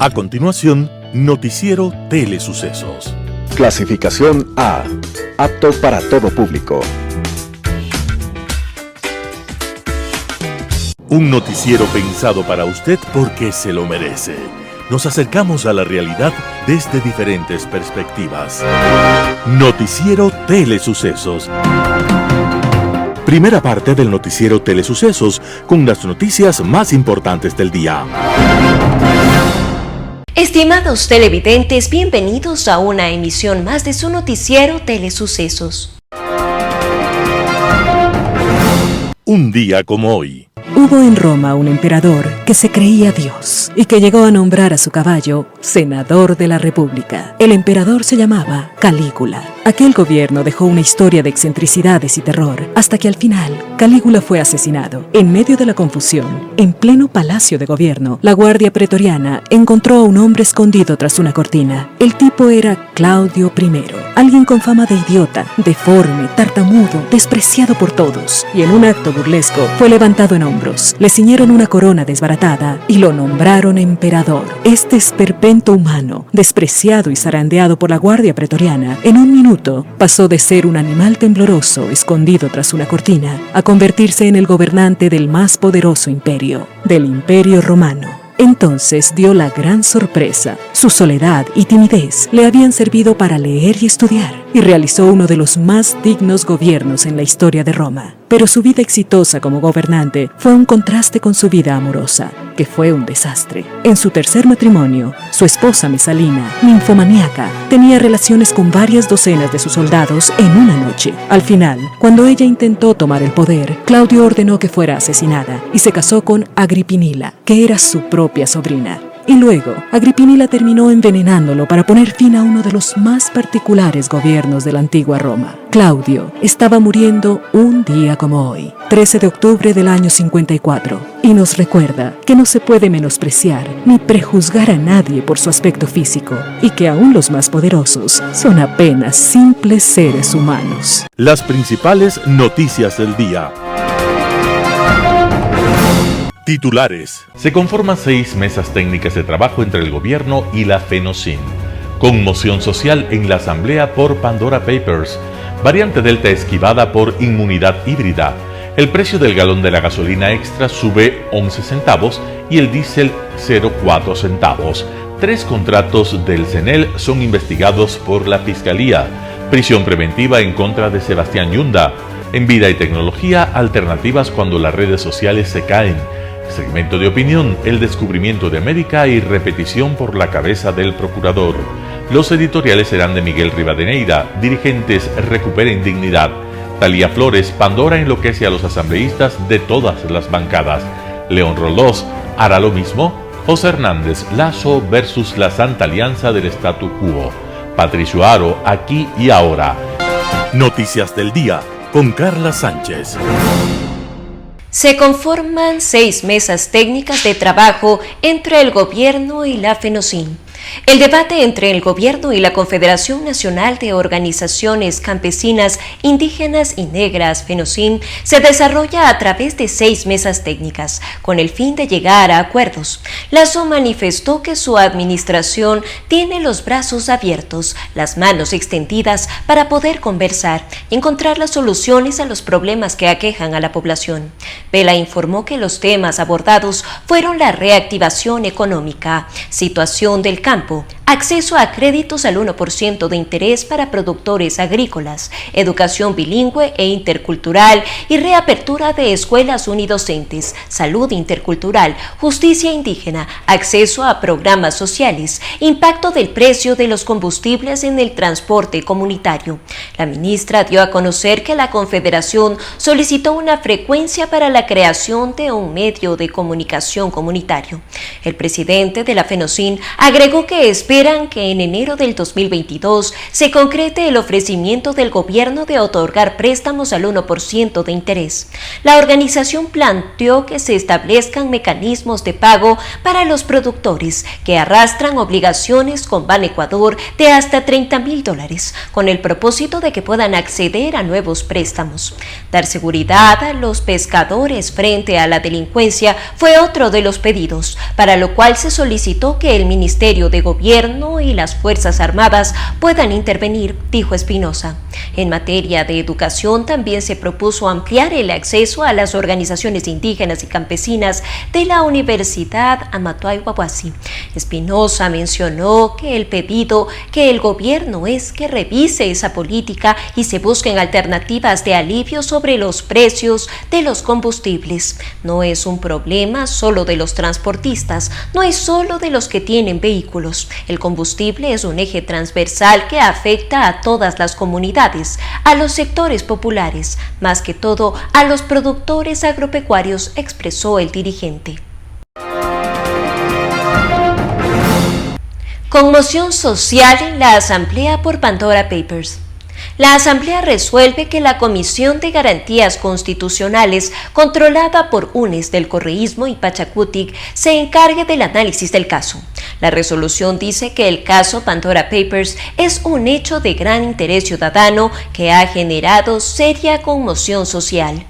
A continuación, Noticiero Telesucesos. Clasificación A. Apto para todo público. Un noticiero pensado para usted porque se lo merece. Nos acercamos a la realidad desde diferentes perspectivas. Noticiero Telesucesos. Primera parte del Noticiero Telesucesos con las noticias más importantes del día. Estimados televidentes, bienvenidos a una emisión más de su Noticiero Telesucesos. Un día como hoy. Hubo en Roma un emperador que se creía Dios y que llegó a nombrar a su caballo senador de la República. El emperador se llamaba Calígula. Aquel gobierno dejó una historia de excentricidades y terror, hasta que al final Calígula fue asesinado. En medio de la confusión, en pleno palacio de gobierno, la guardia pretoriana encontró a un hombre escondido tras una cortina. El tipo era Claudio I, alguien con fama de idiota, deforme, tartamudo, despreciado por todos, y en un acto burlesco fue levantado en hombros, le ciñeron una corona desbaratada y lo nombraron emperador. Este esperpento humano, despreciado y zarandeado por la guardia pretoriana, en un minuto pasó de ser un animal tembloroso escondido tras una cortina a convertirse en el gobernante del más poderoso imperio, del Imperio Romano. Entonces dio la gran sorpresa. Su soledad y timidez le habían servido para leer y estudiar, y realizó uno de los más dignos gobiernos en la historia de Roma. Pero su vida exitosa como gobernante fue un contraste con su vida amorosa, que fue un desastre. En su tercer matrimonio, su esposa Mesalina, ninfomaníaca, tenía relaciones con varias docenas de sus soldados en una noche. Al final, cuando ella intentó tomar el poder, Claudio ordenó que fuera asesinada y se casó con Agripinila, que era su propia sobrina. Y luego, Agripinila terminó envenenándolo para poner fin a uno de los más particulares gobiernos de la antigua Roma. Claudio estaba muriendo un día como hoy, 13 de octubre del año 54, y nos recuerda que no se puede menospreciar ni prejuzgar a nadie por su aspecto físico, y que aún los más poderosos son apenas simples seres humanos. Las principales noticias del día. Titulares. Se conforman 6 mesas técnicas de trabajo entre el gobierno y la FENOCIN. Conmoción social en la asamblea por Pandora Papers. Variante Delta esquivada por inmunidad híbrida. El precio del galón de la gasolina extra sube 11 centavos y el diésel 0,4 centavos. 3 contratos del CNEL son investigados por la Fiscalía. Prisión preventiva en contra de Sebastián Yunda. En vida y tecnología, alternativas cuando las redes sociales se caen. Segmento de opinión, el descubrimiento de América y repetición por la cabeza del procurador. Los editoriales serán de Miguel Rivadeneira, dirigentes recuperen dignidad. Talía Flores, Pandora enloquece a los asambleístas de todas las bancadas. León Roldós, ¿hará lo mismo? José Hernández, Lazo versus la Santa Alianza del Statu Quo. Patricio Aro, aquí y ahora. Noticias del día con Carla Sánchez. Se conforman 6 mesas técnicas de trabajo entre el gobierno y la FENOCIN. El debate entre el gobierno y la Confederación Nacional de Organizaciones Campesinas, Indígenas y Negras, FENOCIN, se desarrolla a través de 6 mesas técnicas, con el fin de llegar a acuerdos. Lazo manifestó que su administración tiene los brazos abiertos, las manos extendidas para poder conversar y encontrar las soluciones a los problemas que aquejan a la población. Vela informó que los temas abordados fueron la reactivación económica, situación del campo, acceso a créditos al 1% de interés para productores agrícolas, educación bilingüe e intercultural y reapertura de escuelas unidocentes, salud intercultural, justicia indígena, acceso a programas sociales, impacto del precio de los combustibles en el transporte comunitario. La ministra dio a conocer que la Confederación solicitó una frecuencia para la creación de un medio de comunicación comunitario. El presidente de la FENOCIN agregó que espera esperan que en enero del 2022 se concrete el ofrecimiento del gobierno de otorgar préstamos al 1% de interés. La organización planteó que se establezcan mecanismos de pago para los productores que arrastran obligaciones con Banecuador de hasta $30,000, con el propósito de que puedan acceder a nuevos préstamos. Dar seguridad a los pescadores frente a la delincuencia fue otro de los pedidos, para lo cual se solicitó que el Ministerio de Gobierno y las Fuerzas Armadas puedan intervenir, dijo Espinosa. En materia de educación también se propuso ampliar el acceso a las organizaciones indígenas y campesinas de la Universidad Amatuay Huahuasi. Espinosa mencionó que el pedido que el gobierno es que revise esa política y se busquen alternativas de alivio sobre los precios de los combustibles. No es un problema solo de los transportistas, no es solo de los que tienen vehículos. El combustible es un eje transversal que afecta a todas las comunidades, a los sectores populares, más que todo a los productores agropecuarios, expresó el dirigente. Conmoción social en la Asamblea por Pandora Papers. La Asamblea resuelve que la Comisión de Garantías Constitucionales, controlada por UNES del Correísmo y Pachacutic, se encargue del análisis del caso. La resolución dice que el caso Pandora Papers es un hecho de gran interés ciudadano que ha generado seria conmoción social.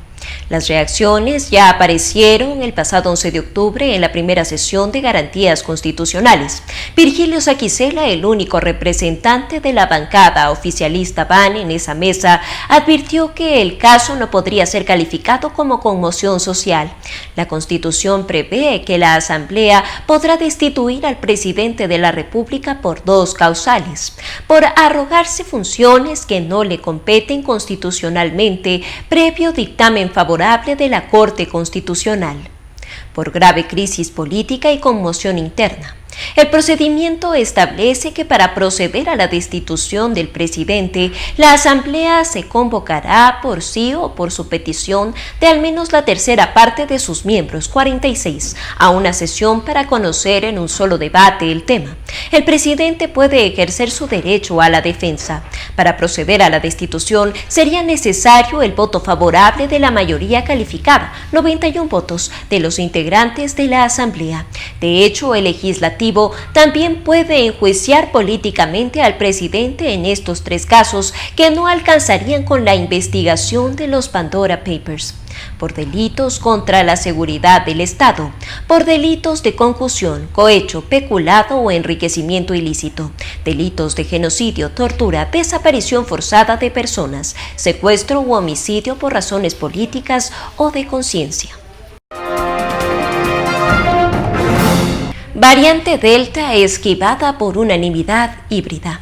Las reacciones ya aparecieron el pasado 11 de octubre en la primera sesión de Garantías Constitucionales. Virgilio Saquicela, el único representante de la bancada oficialista BAN en esa mesa, advirtió que el caso no podría ser calificado como conmoción social. La Constitución prevé que la Asamblea podrá destituir al presidente de la República por dos causales: por arrogarse funciones que no le competen constitucionalmente previo dictamen favorable de la Corte Constitucional, por grave crisis política y conmoción interna. El procedimiento establece que para proceder a la destitución del presidente, la Asamblea se convocará por sí o por su petición de al menos la tercera parte de sus miembros, 46, a una sesión para conocer en un solo debate el tema. El presidente puede ejercer su derecho a la defensa. Para proceder a la destitución sería necesario el voto favorable de la mayoría calificada, 91 votos, de los integrantes de la Asamblea. De hecho, el legislativo también puede enjuiciar políticamente al presidente en estos tres casos que no alcanzarían con la investigación de los Pandora Papers: por delitos contra la seguridad del Estado, por delitos de concusión, cohecho, peculado o enriquecimiento ilícito, delitos de genocidio, tortura, desaparición forzada de personas, secuestro u homicidio por razones políticas o de conciencia. Variante Delta esquivada por unanimidad híbrida.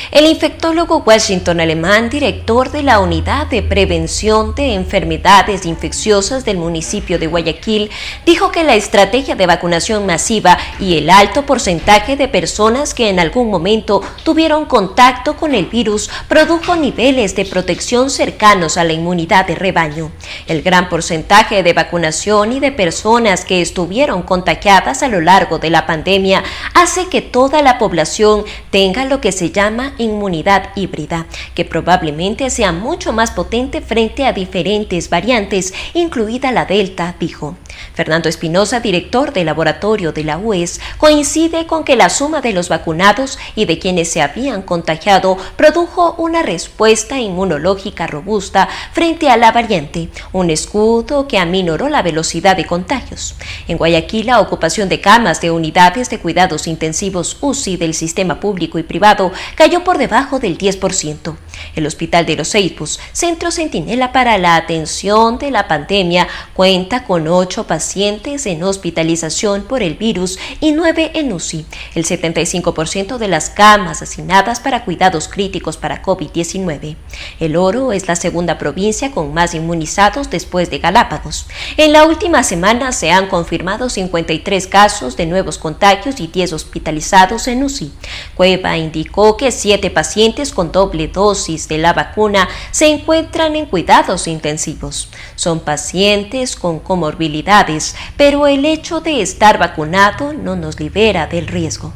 El infectólogo Washington Alemán, director de la Unidad de Prevención de Enfermedades Infecciosas del municipio de Guayaquil, dijo que la estrategia de vacunación masiva y el alto porcentaje de personas que en algún momento tuvieron contacto con el virus produjo niveles de protección cercanos a la inmunidad de rebaño. El gran porcentaje de vacunación y de personas que estuvieron contagiadas a lo largo de la pandemia hace que toda la población tenga lo que se llama inmunidad híbrida, que probablemente sea mucho más potente frente a diferentes variantes, incluida la Delta, dijo. Fernando Espinosa, director del laboratorio de la UES, coincide con que la suma de los vacunados y de quienes se habían contagiado produjo una respuesta inmunológica robusta frente a la variante, un escudo que aminoró la velocidad de contagios. En Guayaquil, la ocupación de camas de unidades de cuidados intensivos UCI del sistema público y privado cayó por debajo del 10%. El Hospital de los Ceibos, centro centinela para la atención de la pandemia, cuenta con 8 pacientes en hospitalización por el virus y 9 en UCI. El 75% de las camas asignadas para cuidados críticos para COVID-19. El Oro es la segunda provincia con más inmunizados después de Galápagos. En la última semana se han confirmado 53 casos de nuevos contagios y 10 hospitalizados en UCI. Cueva indicó que 7 pacientes con doble dosis de la vacuna se encuentran en cuidados intensivos. Son pacientes con comorbilidades, pero el hecho de estar vacunado no nos libera del riesgo.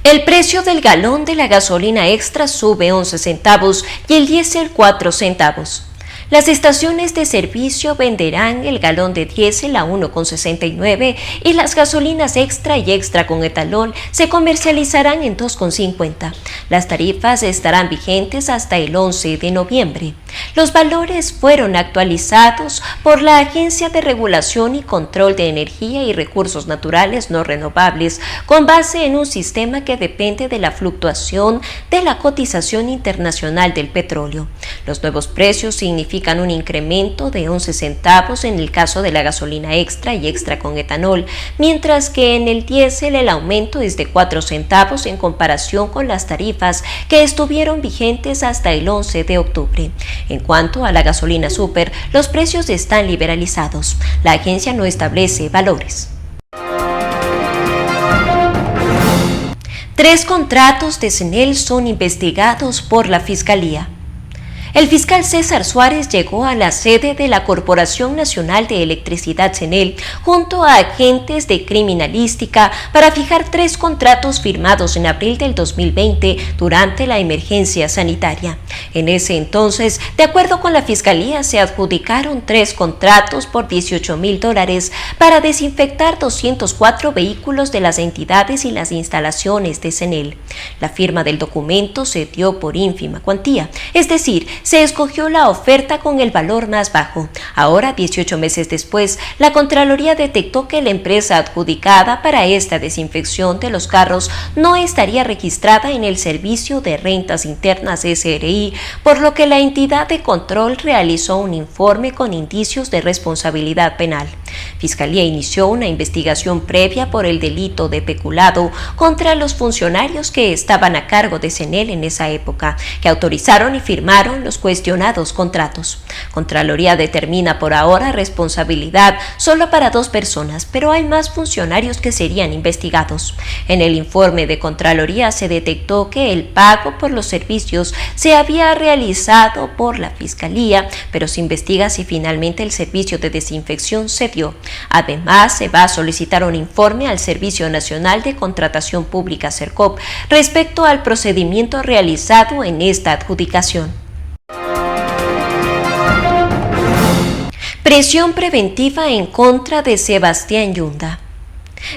El precio del galón de la gasolina extra sube 11 centavos y el diésel 4 centavos. Las estaciones de servicio venderán el galón de diésel a 1,69 y las gasolinas extra y extra con etanol se comercializarán en 2,50. Las tarifas estarán vigentes hasta el 11 de noviembre. Los valores fueron actualizados por la Agencia de Regulación y Control de Energía y Recursos Naturales No Renovables con base en un sistema que depende de la fluctuación de la cotización internacional del petróleo. Los nuevos precios significan un incremento de 11 centavos en el caso de la gasolina extra y extra con etanol, mientras que en el diésel el aumento es de 4 centavos en comparación con las tarifas que estuvieron vigentes hasta el 11 de octubre. En cuanto a la gasolina super, los precios están liberalizados. La agencia no establece valores. 3 contratos de CNEL son investigados por la Fiscalía. El fiscal César Suárez llegó a la sede de la Corporación Nacional de Electricidad CNEL junto a agentes de criminalística para fijar 3 contratos firmados en abril del 2020 durante la emergencia sanitaria. En ese entonces, de acuerdo con la Fiscalía, se adjudicaron 3 contratos por $18,000 para desinfectar 204 vehículos de las entidades y las instalaciones de CNEL. La firma del documento se dio por ínfima cuantía, es decir, se escogió la oferta con el valor más bajo. Ahora, 18 meses después, la Contraloría detectó que la empresa adjudicada para esta desinfección de los carros no estaría registrada en el Servicio de Rentas Internas SRI, por lo que la entidad de control realizó un informe con indicios de responsabilidad penal. Fiscalía inició una investigación previa por el delito de peculado contra los funcionarios que estaban a cargo de CNEL en esa época, que autorizaron y firmaron los cuestionados contratos. Contraloría determina por ahora responsabilidad solo para 2 personas, pero hay más funcionarios que serían investigados. En el informe de Contraloría se detectó que el pago por los servicios se había realizado por la Fiscalía, pero se investiga si finalmente el servicio de desinfección se dio. Además, se va a solicitar un informe al Servicio Nacional de Contratación Pública SERCOP respecto al procedimiento realizado en esta adjudicación. Prisión preventiva en contra de Sebastián Yunda.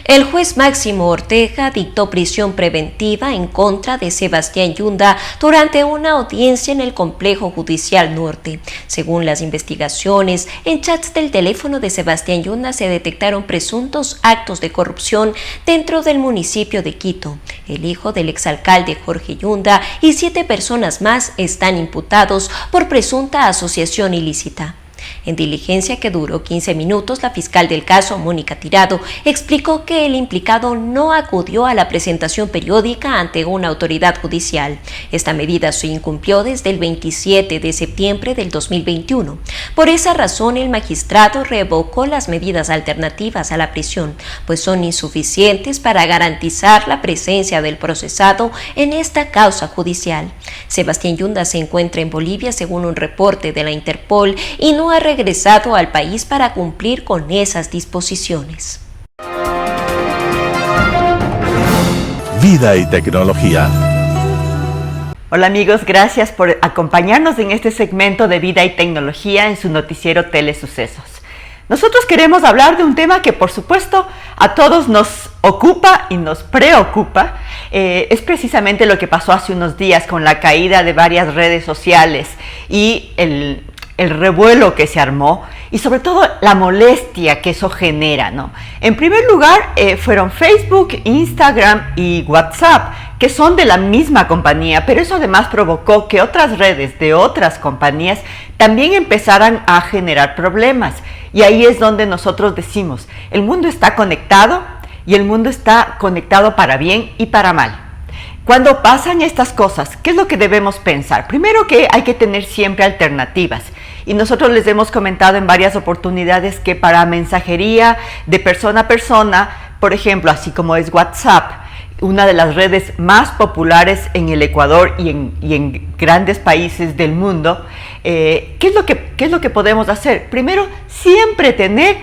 El juez Máximo Ortega dictó prisión preventiva en contra de Sebastián Yunda durante una audiencia en el Complejo Judicial Norte. Según las investigaciones, en chats del teléfono de Sebastián Yunda se detectaron presuntos actos de corrupción dentro del municipio de Quito. El hijo del exalcalde Jorge Yunda y 7 personas más están imputados por presunta asociación ilícita. En diligencia que duró 15 minutos, la fiscal del caso, Mónica Tirado, explicó que el implicado no acudió a la presentación periódica ante una autoridad judicial. Esta medida se incumplió desde el 27 de septiembre del 2021. Por esa razón, el magistrado revocó las medidas alternativas a la prisión, pues son insuficientes para garantizar la presencia del procesado en esta causa judicial. Sebastián Yunda se encuentra en Bolivia según un reporte de la Interpol y no ha regresado al país para cumplir con esas disposiciones. Vida y tecnología. Hola amigos, gracias por acompañarnos en este segmento de Vida y Tecnología en su noticiero Telesucesos. Nosotros queremos hablar de un tema que por supuesto a todos nos ocupa y nos preocupa. Es precisamente lo que pasó hace unos días con la caída de varias redes sociales y el revuelo que se armó y sobre todo la molestia que eso genera, ¿no? En primer lugar, fueron Facebook, Instagram y WhatsApp, que son de la misma compañía, pero eso además provocó que otras redes de otras compañías también empezaran a generar problemas. Y ahí es donde nosotros decimos, el mundo está conectado y el mundo está conectado para bien y para mal. Cuando pasan estas cosas, ¿qué es lo que debemos pensar? Primero que hay que tener siempre alternativas. Y nosotros les hemos comentado en varias oportunidades que para mensajería de persona a persona, por ejemplo, así como es WhatsApp, una de las redes más populares en el Ecuador y en grandes países del mundo, ¿qué es lo que podemos hacer? Primero, siempre tener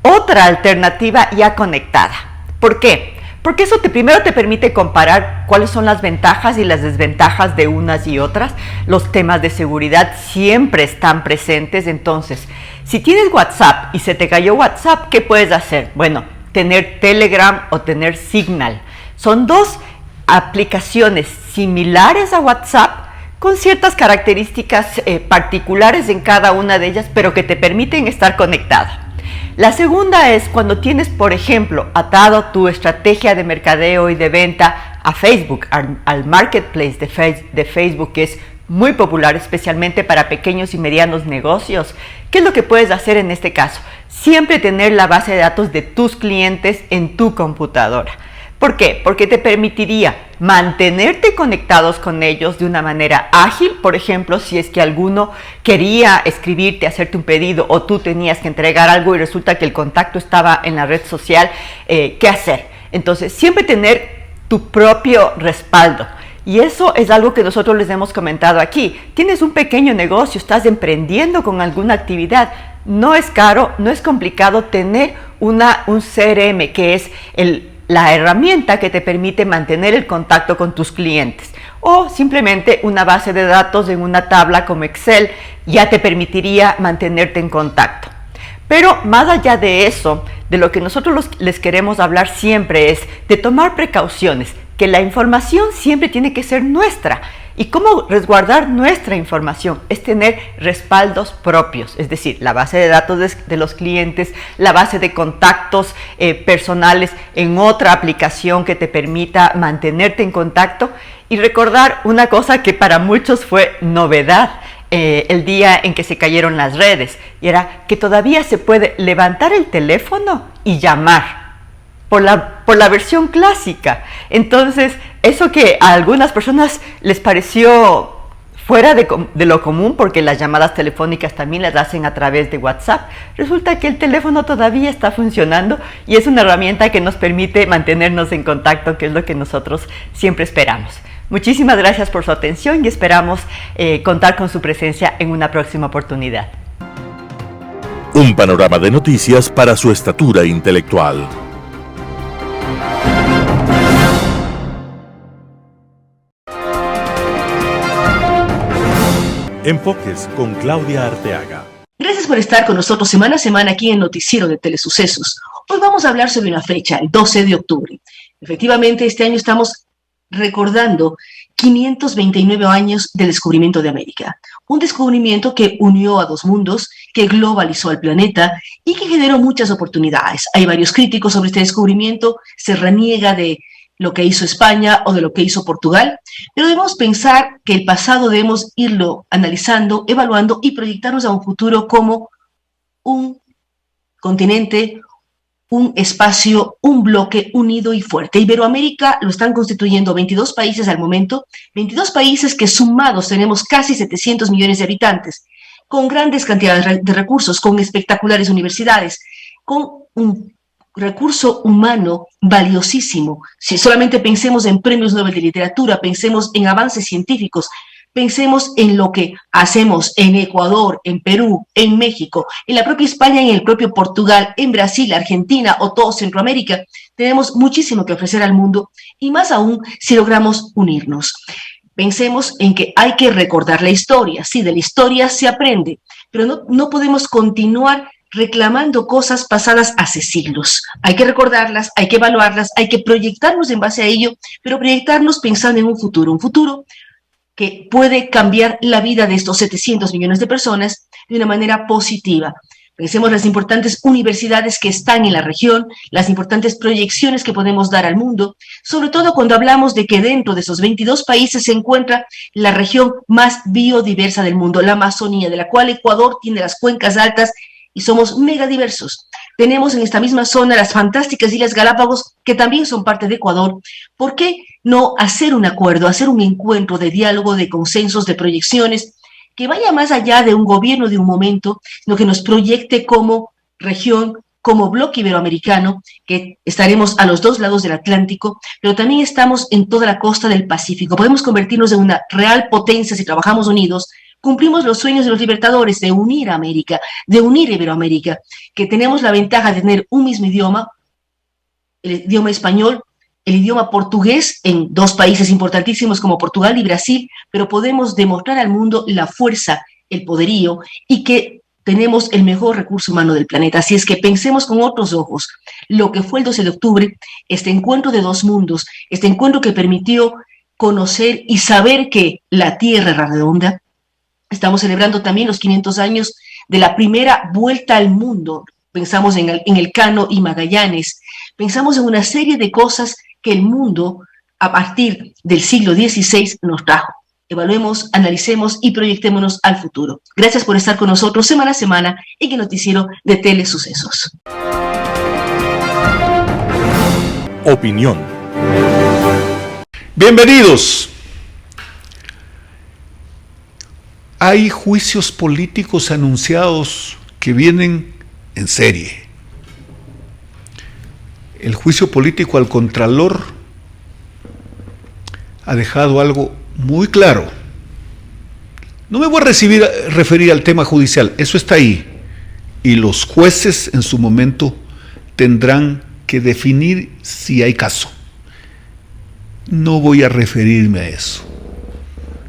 otra alternativa ya conectada. ¿Por qué? porque eso primero te permite comparar cuáles son las ventajas y las desventajas de unas y otras. Los temas de seguridad siempre están presentes. Entonces, si tienes WhatsApp y se te cayó WhatsApp, ¿qué puedes hacer? Bueno, tener Telegram o tener Signal. Son dos aplicaciones similares a WhatsApp, con ciertas características particulares en cada una de ellas, pero que te permiten estar conectado. La segunda es cuando tienes, por ejemplo, atado tu estrategia de mercadeo y de venta a Facebook, al marketplace de Facebook, que es muy popular, especialmente para pequeños y medianos negocios. ¿Qué es lo que puedes hacer en este caso? Siempre tener la base de datos de tus clientes en tu computadora. ¿Por qué? Porque te permitiría mantenerte conectados con ellos de una manera ágil. Por ejemplo, si es que alguno quería escribirte, hacerte un pedido, o tú tenías que entregar algo y resulta que el contacto estaba en la red social, ¿qué hacer? Entonces, siempre tener tu propio respaldo. Y eso es algo que nosotros les hemos comentado aquí. Tienes un pequeño negocio, estás emprendiendo con alguna actividad. No es caro, no es complicado tener un CRM, que es la herramienta que te permite mantener el contacto con tus clientes, o simplemente una base de datos en una tabla como Excel ya te permitiría mantenerte en contacto. Pero más allá de eso, de lo que nosotros les queremos hablar siempre es de tomar precauciones, que la información siempre tiene que ser nuestra. ¿Y cómo resguardar nuestra información? Es tener respaldos propios, es decir, la base de datos de los clientes, la base de contactos personales en otra aplicación que te permita mantenerte en contacto, y recordar una cosa que para muchos fue novedad el día en que se cayeron las redes, y era que todavía se puede levantar el teléfono y llamar por la versión clásica. Entonces, eso que a algunas personas les pareció fuera de lo común, porque las llamadas telefónicas también las hacen a través de WhatsApp, resulta que el teléfono todavía está funcionando y es una herramienta que nos permite mantenernos en contacto, que es lo que nosotros siempre esperamos. Muchísimas gracias por su atención y esperamos contar con su presencia en una próxima oportunidad. Un panorama de noticias para su estatura intelectual. Enfoques con Claudia Arteaga. Gracias por estar con nosotros semana a semana aquí en el Noticiero de Telesucesos. Hoy vamos a hablar sobre una fecha, el 12 de octubre. Efectivamente, este año estamos recordando 529 años del descubrimiento de América. Un descubrimiento que unió a dos mundos, que globalizó al planeta y que generó muchas oportunidades. Hay varios críticos sobre este descubrimiento, se reniega de lo que hizo España o de lo que hizo Portugal, pero debemos pensar que el pasado debemos irlo analizando, evaluando y proyectarnos a un futuro como un continente, un espacio, un bloque unido y fuerte. Iberoamérica lo están constituyendo 22 países al momento, 22 países que sumados tenemos casi 700 millones de habitantes, con grandes cantidades de recursos, con espectaculares universidades, con un recurso humano valiosísimo. Si solamente pensemos en premios Nobel de literatura, pensemos en avances científicos, pensemos en lo que hacemos en Ecuador, en Perú, en México, en la propia España, en el propio Portugal, en Brasil, Argentina o todo Centroamérica. Tenemos muchísimo que ofrecer al mundo y más aún si logramos unirnos. Pensemos en que hay que recordar la historia. Sí, de la historia se aprende, pero no podemos continuar reclamando cosas pasadas hace siglos. Hay que recordarlas, hay que evaluarlas, hay que proyectarnos en base a ello, pero proyectarnos pensando en un futuro que puede cambiar la vida de estos 700 millones de personas de una manera positiva. Pensemos en las importantes universidades que están en la región, las importantes proyecciones que podemos dar al mundo, sobre todo cuando hablamos de que dentro de esos 22 países se encuentra la región más biodiversa del mundo, la Amazonía, de la cual Ecuador tiene las cuencas altas y somos mega diversos. Tenemos en esta misma zona las fantásticas Islas Galápagos, que también son parte de Ecuador. ¿Por qué no hacer un acuerdo, hacer un encuentro de diálogo, de consensos, de proyecciones, que vaya más allá de un gobierno de un momento, sino que nos proyecte como región, como bloque iberoamericano, que estaremos a los dos lados del Atlántico, pero también estamos en toda la costa del Pacífico? Podemos convertirnos en una real potencia si trabajamos unidos. Cumplimos los sueños de los libertadores de unir a América, de unir Iberoamérica, que tenemos la ventaja de tener un mismo idioma, el idioma español, el idioma portugués en dos países importantísimos como Portugal y Brasil, pero podemos demostrar al mundo la fuerza, el poderío y que tenemos el mejor recurso humano del planeta. Así es que pensemos con otros ojos lo que fue el 12 de octubre, este encuentro de dos mundos, este encuentro que permitió conocer y saber que la Tierra era redonda. Estamos celebrando también los 500 años de la primera vuelta al mundo. Pensamos en Elcano y Magallanes. Pensamos en una serie de cosas que el mundo, a partir del siglo XVI, nos trajo. Evaluemos, analicemos y proyectémonos al futuro. Gracias por estar con nosotros semana a semana en el noticiero de Telesucesos. Opinión. Bienvenidos. Hay juicios políticos anunciados que vienen en serie. El juicio político al Contralor ha dejado algo muy claro. No me voy a referir al tema judicial, eso está ahí. Y los jueces en su momento tendrán que definir si hay caso. No voy a referirme a eso.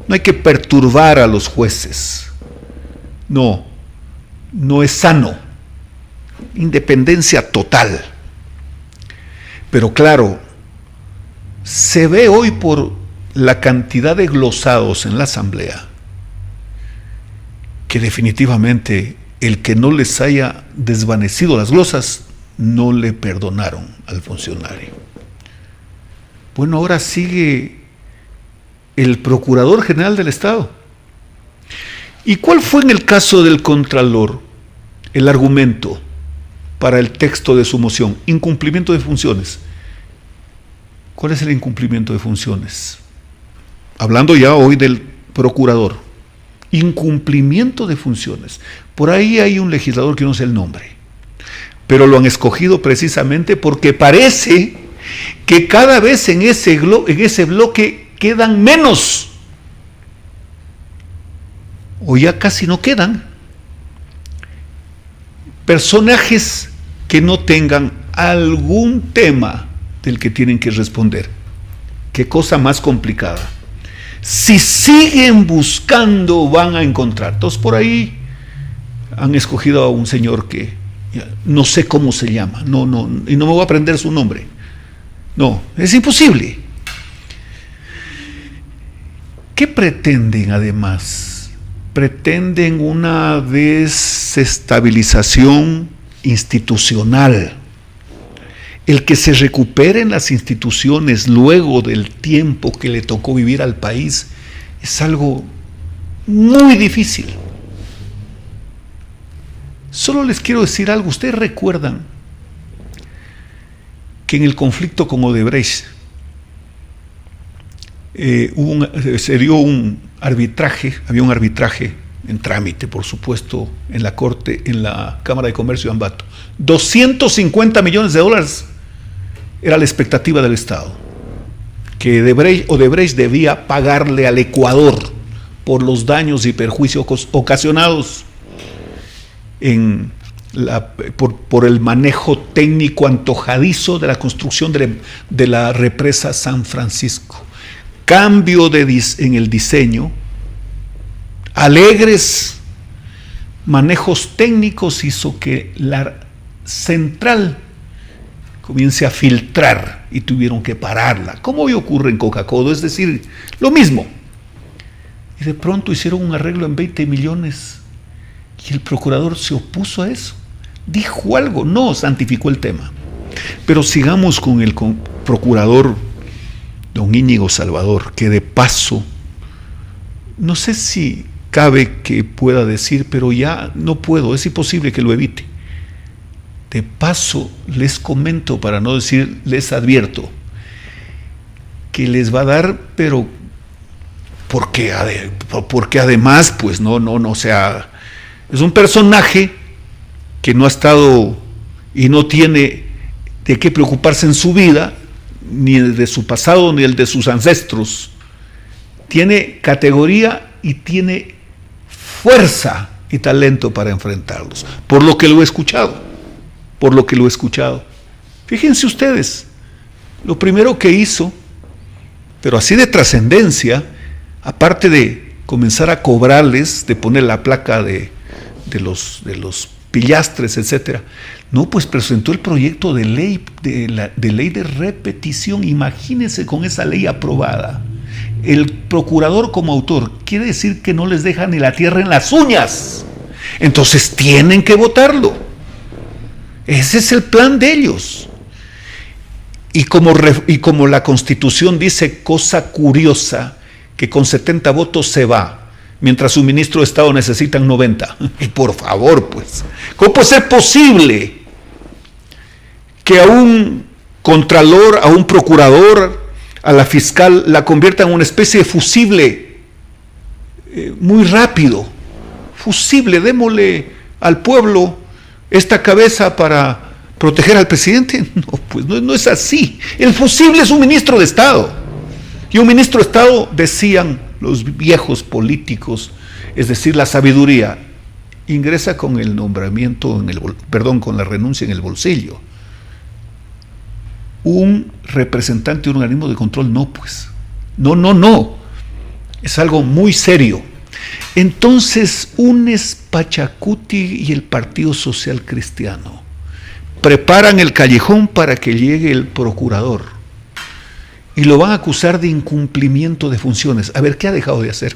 No hay que perturbar a los jueces. No es sano. Independencia total. Pero claro, se ve hoy por la cantidad de glosados en la Asamblea que definitivamente el que no les haya desvanecido las glosas no le perdonaron al funcionario. Bueno, ahora sigue el Procurador General del Estado. ¿Y cuál fue en el caso del Contralor el argumento para el texto de su moción? Incumplimiento de funciones. ¿Cuál es el incumplimiento de funciones? Hablando ya hoy del Procurador. Incumplimiento de funciones. Por ahí hay un legislador que no sé el nombre, pero lo han escogido precisamente porque parece que cada vez en ese bloque quedan menos, o ya casi no quedan, personajes que no tengan algún tema del que tienen que responder. Qué cosa más complicada. Si siguen buscando, van a encontrar. Entonces por ahí han escogido a un señor que no sé cómo se llama, y no me voy a aprender su nombre. No, es imposible. ¿Qué pretenden además? Pretenden una desestabilización institucional. El que se recuperen las instituciones luego del tiempo que le tocó vivir al país es algo muy difícil. Solo les quiero decir algo. Ustedes recuerdan que en el conflicto con Odebrecht se dio un arbitraje, había un arbitraje en trámite, por supuesto, en la Corte, en la Cámara de Comercio de Ambato. $250 millones era la expectativa del Estado, que Odebrecht debía pagarle al Ecuador por los daños y perjuicios ocasionados por el manejo técnico antojadizo de la construcción de la represa San Francisco. Cambio en el diseño, alegres manejos técnicos hizo que la central comience a filtrar y tuvieron que pararla, como hoy ocurre en Coca-Cola, es decir, lo mismo. Y de pronto hicieron un arreglo en 20 millones y el procurador se opuso a eso. Dijo algo, no santificó el tema. Pero sigamos con el procurador don Íñigo Salvador, que de paso, no sé si cabe que pueda decir, pero ya no puedo, es imposible que lo evite. De paso, les comento, para no decir, les advierto, que les va a dar, pero porque además, pues no, o sea, es un personaje que no ha estado y no tiene de qué preocuparse en su vida, ni el de su pasado, ni el de sus ancestros. Tiene categoría y tiene fuerza y talento para enfrentarlos, por lo que lo he escuchado. Fíjense ustedes, lo primero que hizo, pero así de trascendencia, aparte de comenzar a cobrarles, de poner la placa de los pillastres, etcétera, no, pues presentó el proyecto de ley de repetición. Imagínense con esa ley aprobada. El procurador como autor quiere decir que no les deja ni la tierra en las uñas. Entonces tienen que votarlo. Ese es el plan de ellos. Y como la Constitución dice, cosa curiosa, que con 70 votos se va, mientras su ministro de Estado necesitan 90. Y por favor, pues, ¿cómo puede ser posible que a un contralor, a un procurador, a la fiscal, la conviertan en una especie de fusible muy rápido? Fusible, démosle al pueblo esta cabeza para proteger al presidente. No, pues no es así. El fusible es un ministro de Estado. Y un ministro de Estado, decían los viejos políticos, es decir, la sabiduría, ingresa con el nombramiento, con la renuncia en el bolsillo. Un representante de un organismo de control, no, pues. No. Es algo muy serio. Entonces, UNES, Pachacuti y el Partido Social Cristiano preparan el callejón para que llegue el procurador y lo van a acusar de incumplimiento de funciones. A ver, ¿qué ha dejado de hacer?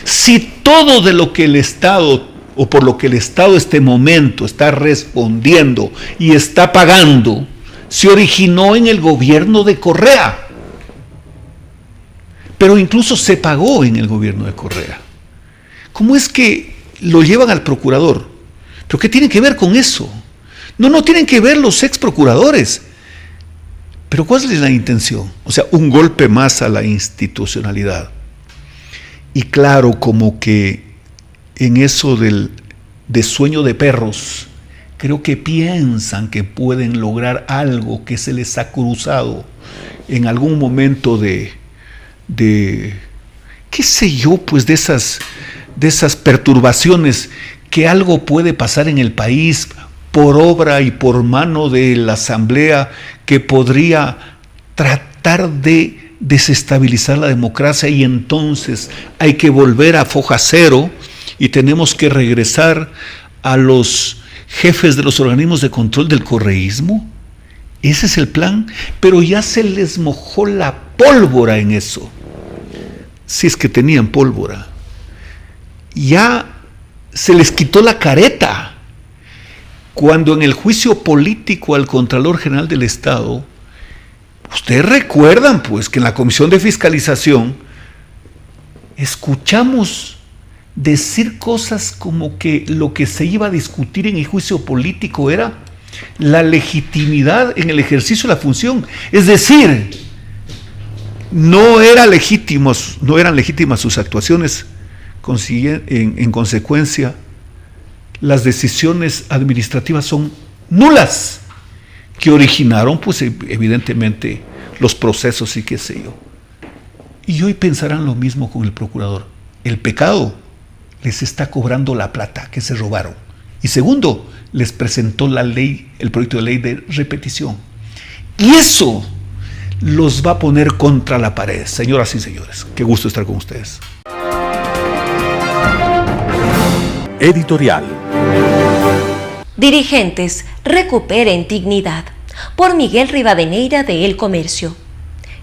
Si todo de lo que el Estado, o por lo que el Estado este momento está respondiendo y está pagando, se originó en el gobierno de Correa, pero incluso se pagó en el gobierno de Correa, ¿cómo es que lo llevan al procurador? ¿Pero qué tiene que ver con eso? No tienen que ver los ex procuradores. Pero ¿cuál es la intención? O sea, un golpe más a la institucionalidad. Y claro, como que en eso de sueño de perros, creo que piensan que pueden lograr algo que se les ha cruzado en algún momento de qué sé yo, pues de esas perturbaciones, que algo puede pasar en el país por obra y por mano de la Asamblea que podría tratar de desestabilizar la democracia, y entonces hay que volver a foja cero y tenemos que regresar a los jefes de los organismos de control del correísmo. Ese es el plan, pero ya se les mojó la pólvora en eso, si es que tenían pólvora. Ya se les quitó la careta. Cuando en el juicio político al Contralor General del Estado, ustedes recuerdan pues que en la Comisión de Fiscalización escuchamos decir cosas como que lo que se iba a discutir en el juicio político era la legitimidad en el ejercicio de la función. Es decir, no eran legítimas sus actuaciones, en consecuencia, las decisiones administrativas son nulas, que originaron, pues evidentemente, los procesos y qué sé yo. Y hoy pensarán lo mismo con el procurador. El pecado les está cobrando la plata que se robaron. Y segundo, les presentó el proyecto de ley de repetición. Y eso los va a poner contra la pared. Señoras y señores, qué gusto estar con ustedes. Editorial. Dirigentes, recuperen dignidad. Por Miguel Rivadeneira de El Comercio.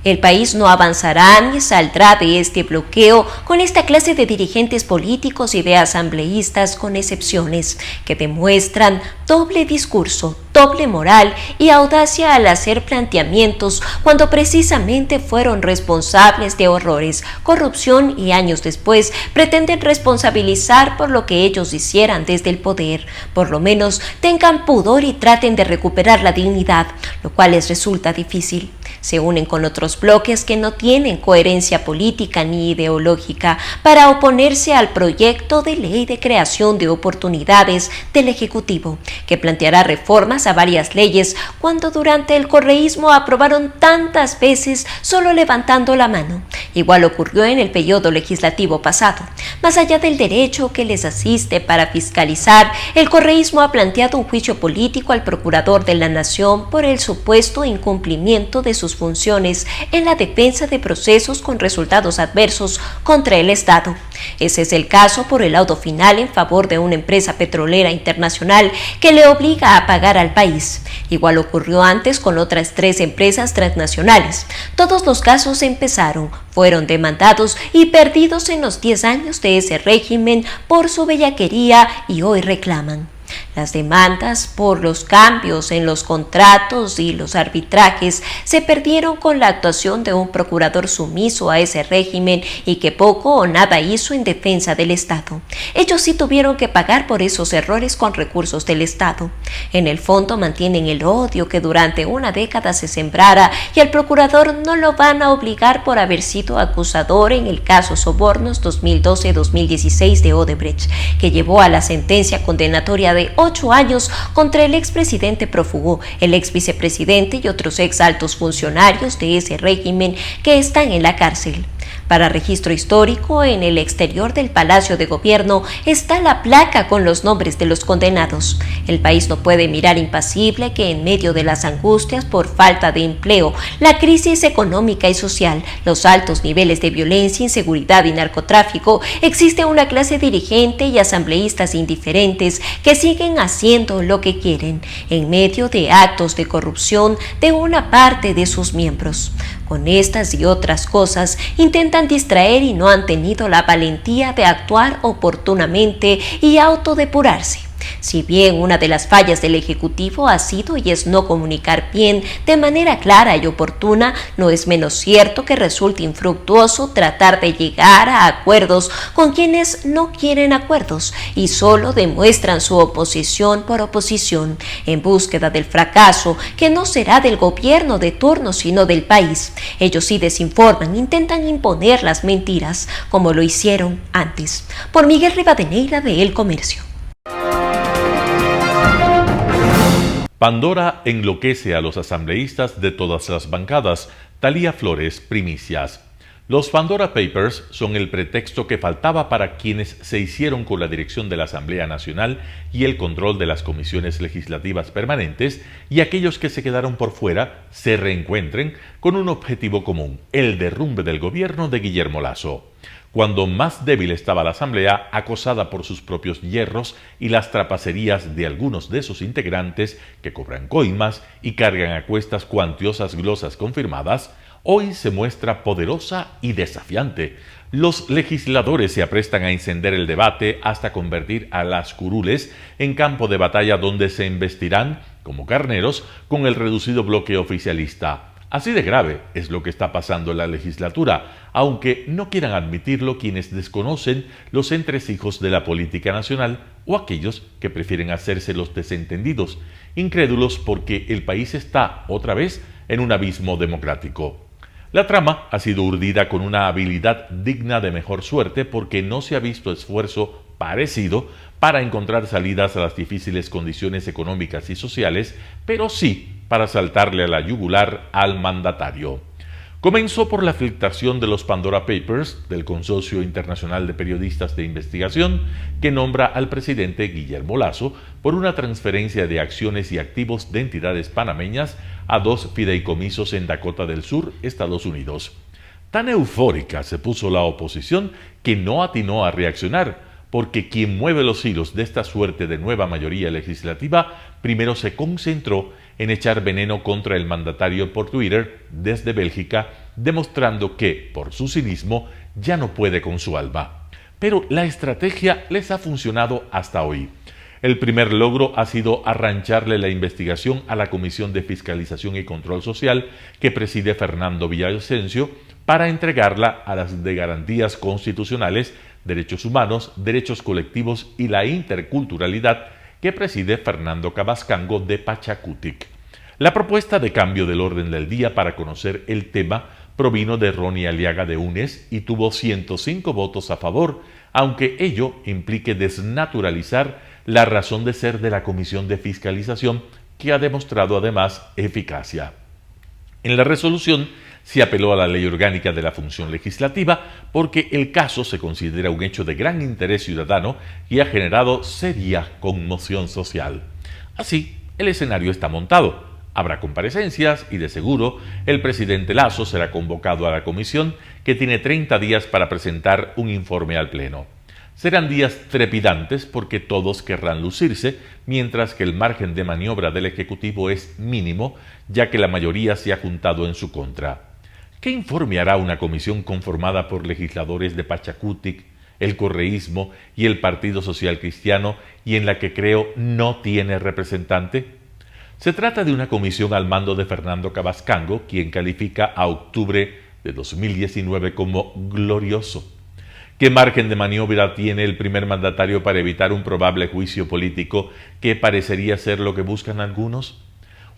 El país no avanzará ni saldrá de este bloqueo con esta clase de dirigentes políticos y de asambleístas con excepciones, que demuestran doble discurso, doble moral y audacia al hacer planteamientos cuando precisamente fueron responsables de horrores, corrupción y años después pretenden responsabilizar por lo que ellos hicieran desde el poder. Por lo menos tengan pudor y traten de recuperar la dignidad, lo cual les resulta difícil. Se unen con otros bloques que no tienen coherencia política ni ideológica para oponerse al proyecto de ley de creación de oportunidades del Ejecutivo, que planteará reformas a varias leyes cuando durante el correísmo aprobaron tantas veces solo levantando la mano. Igual ocurrió en el periodo legislativo pasado. Más allá del derecho que les asiste para fiscalizar, el correísmo ha planteado un juicio político al Procurador de la Nación por el supuesto incumplimiento de sus funciones en la defensa de procesos con resultados adversos contra el Estado. Ese es el caso por el laudo final en favor de una empresa petrolera internacional que le obliga a pagar al país. Igual ocurrió antes con otras 3 empresas transnacionales. Todos los casos empezaron, fueron demandados y perdidos en los 10 años de ese régimen por su bellaquería y hoy reclaman. Las demandas por los cambios en los contratos y los arbitrajes se perdieron con la actuación de un procurador sumiso a ese régimen y que poco o nada hizo en defensa del Estado. Ellos sí tuvieron que pagar por esos errores con recursos del Estado. En el fondo mantienen el odio que durante una década se sembrara y al procurador no lo van a obligar por haber sido acusador en el caso Sobornos 2012-2016 de Odebrecht, que llevó a la sentencia condenatoria de 8 años contra el expresidente prófugo, el exvicepresidente y otros exaltos funcionarios de ese régimen que están en la cárcel. Para registro histórico, en el exterior del Palacio de Gobierno está la placa con los nombres de los condenados. El país no puede mirar impasible que en medio de las angustias por falta de empleo, la crisis económica y social, los altos niveles de violencia, inseguridad y narcotráfico, existe una clase dirigente y asambleístas indiferentes que siguen haciendo lo que quieren, en medio de actos de corrupción de una parte de sus miembros. Con estas y otras cosas intentan distraer y no han tenido la valentía de actuar oportunamente y autodepurarse. Si bien una de las fallas del Ejecutivo ha sido y es no comunicar bien de manera clara y oportuna, no es menos cierto que resulte infructuoso tratar de llegar a acuerdos con quienes no quieren acuerdos y solo demuestran su oposición por oposición, en búsqueda del fracaso que no será del gobierno de turno sino del país. Ellos sí desinforman, intentan imponer las mentiras, como lo hicieron antes. Por Miguel Rivadeneira de El Comercio. Pandora enloquece a los asambleístas de todas las bancadas. Talía Flores, primicias. Los Pandora Papers son el pretexto que faltaba para quienes se hicieron con la dirección de la Asamblea Nacional y el control de las comisiones legislativas permanentes, y aquellos que se quedaron por fuera se reencuentren con un objetivo común, el derrumbe del gobierno de Guillermo Lasso. Cuando más débil estaba la Asamblea, acosada por sus propios hierros y las trapacerías de algunos de sus integrantes que cobran coimas y cargan a cuestas cuantiosas glosas confirmadas, hoy se muestra poderosa y desafiante. Los legisladores se aprestan a encender el debate hasta convertir a las curules en campo de batalla donde se embestirán, como carneros, con el reducido bloque oficialista. Así de grave es lo que está pasando en la legislatura, aunque no quieran admitirlo quienes desconocen los entresijos de la política nacional o aquellos que prefieren hacerse los desentendidos, incrédulos porque el país está, otra vez, en un abismo democrático. La trama ha sido urdida con una habilidad digna de mejor suerte porque no se ha visto esfuerzo parecido para encontrar salidas a las difíciles condiciones económicas y sociales, pero sí para saltarle a la yugular al mandatario. Comenzó por la filtración de los Pandora Papers del Consorcio Internacional de Periodistas de Investigación, que nombra al presidente Guillermo Lasso por una transferencia de acciones y activos de entidades panameñas a 2 fideicomisos en Dakota del Sur, Estados Unidos. Tan eufórica se puso la oposición que no atinó a reaccionar, porque quien mueve los hilos de esta suerte de nueva mayoría legislativa primero se concentró en echar veneno contra el mandatario por Twitter desde Bélgica, demostrando que, por su cinismo, ya no puede con su alma. Pero la estrategia les ha funcionado hasta hoy. El primer logro ha sido arrancharle la investigación a la Comisión de Fiscalización y Control Social que preside Fernando Villavicencio para entregarla a las de Garantías Constitucionales, Derechos Humanos, Derechos Colectivos y la Interculturalidad que preside Fernando Cabascango de Pachacutic. La propuesta de cambio del orden del día para conocer el tema provino de Ronnie Aliaga de UNES y tuvo 105 votos a favor, aunque ello implique desnaturalizar la razón de ser de la Comisión de Fiscalización, que ha demostrado además eficacia. En la resolución se apeló a la Ley Orgánica de la Función Legislativa porque el caso se considera un hecho de gran interés ciudadano y ha generado seria conmoción social. Así, el escenario está montado. Habrá comparecencias y de seguro el presidente Lasso será convocado a la comisión, que tiene 30 días para presentar un informe al Pleno. Serán días trepidantes porque todos querrán lucirse, mientras que el margen de maniobra del Ejecutivo es mínimo, ya que la mayoría se ha juntado en su contra. ¿Qué informe hará una comisión conformada por legisladores de Pachakutik, el correísmo y el Partido Social Cristiano, y en la que creo no tiene representante? Se trata de una comisión al mando de Fernando Cabascango, quien califica a octubre de 2019 como glorioso. ¿Qué margen de maniobra tiene el primer mandatario para evitar un probable juicio político que parecería ser lo que buscan algunos?